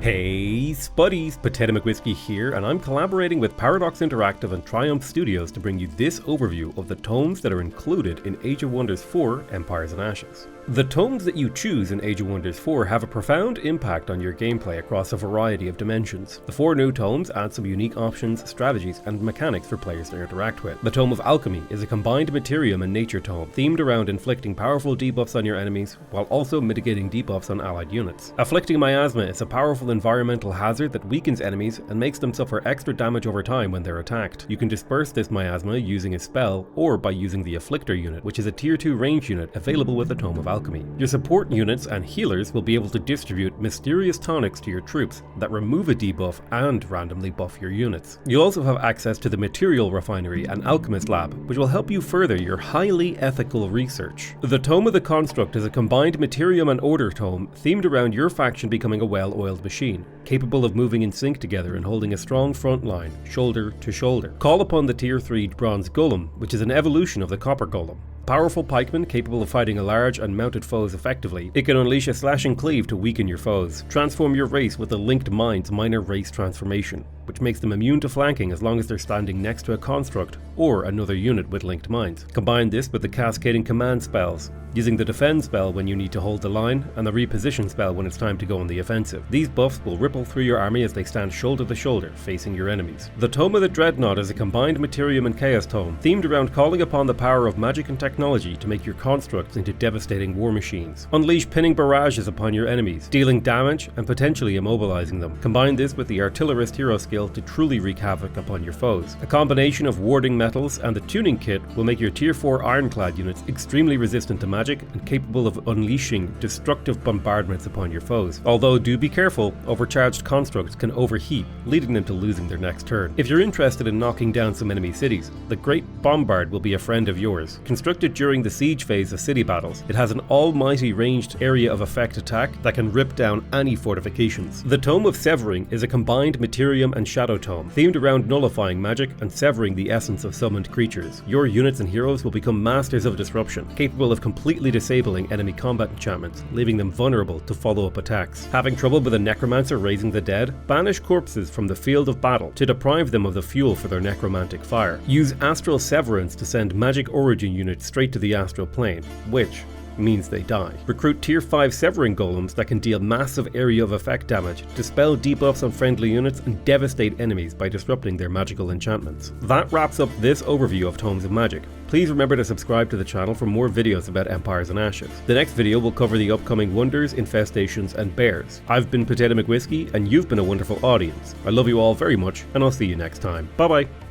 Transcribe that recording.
Hey Spuddies, Potato McWhiskey here, and I'm collaborating with Paradox Interactive and Triumph Studios to bring you this overview of the tomes that are included in Age of Wonders 4 Empires and Ashes. The tomes that you choose in Age of Wonders 4 have a profound impact on your gameplay across a variety of dimensions. The 4 new tomes add some unique options, strategies, and mechanics for players to interact with. The Tome of Alchemy is a combined materium and nature tome, themed around inflicting powerful debuffs on your enemies, while also mitigating debuffs on allied units. Afflicting Miasma is a powerful environmental hazard that weakens enemies and makes them suffer extra damage over time when they're attacked. You can disperse this miasma using a spell or by using the Afflictor unit, which is a tier 2 range unit available with the Tome of Alchemy. Your support units and healers will be able to distribute mysterious tonics to your troops that remove a debuff and randomly buff your units. You'll also have access to the Material Refinery and Alchemist Lab, which will help you further your highly ethical research. The Tome of the Construct is a combined Materium and Order tome themed around your faction becoming a well-oiled machine, capable of moving in sync together and holding a strong front line, shoulder to shoulder. Call upon the Tier 3 Bronze Golem, which is an evolution of the Copper Golem. Powerful pikeman capable of fighting a large and mounted foes effectively. It can unleash a slash and cleave to weaken your foes. Transform your race with the Linked Minds minor race transformation, which makes them immune to flanking as long as they're standing next to a construct or another unit with linked minds. Combine this with the cascading command spells, using the defend spell when you need to hold the line and the reposition spell when it's time to go on the offensive. These buffs will ripple through your army as they stand shoulder to shoulder facing your enemies. The Tome of the Dreadnought is a combined Materium and Chaos tome themed around calling upon the power of magic and technology to make your constructs into devastating war machines. Unleash pinning barrages upon your enemies, dealing damage and potentially immobilizing them. Combine this with the Artillerist hero skill to truly wreak havoc upon your foes. A combination of warding metals and the tuning kit will make your tier 4 ironclad units extremely resistant to magic and capable of unleashing destructive bombardments upon your foes. Although do be careful, overcharged constructs can overheat, leading them to losing their next turn. If you're interested in knocking down some enemy cities, the Great Bombard will be a friend of yours. Constructed during the siege phase of city battles, it has an almighty ranged area of effect attack that can rip down any fortifications. The Tome of Severing is a combined Materium and Shadow tome, themed around nullifying magic and severing the essence of summoned creatures. Your units and heroes will become masters of disruption, capable of completely disabling enemy combat enchantments, leaving them vulnerable to follow-up attacks. Having trouble with a necromancer raising the dead? Banish corpses from the field of battle to deprive them of the fuel for their necromantic fire. Use Astral Severance to send magic origin units straight to the astral plane, which means they die. Recruit tier 5 Severing Golems that can deal massive area of effect damage, dispel debuffs on friendly units, and devastate enemies by disrupting their magical enchantments. That wraps up this overview of Tomes of Magic. Please remember to subscribe to the channel for more videos about Empires and Ashes. The next video will cover the upcoming Wonders, Infestations, and Bears. I've been Potato McWhiskey, and you've been a wonderful audience. I love you all very much, and I'll see you next time. Bye bye!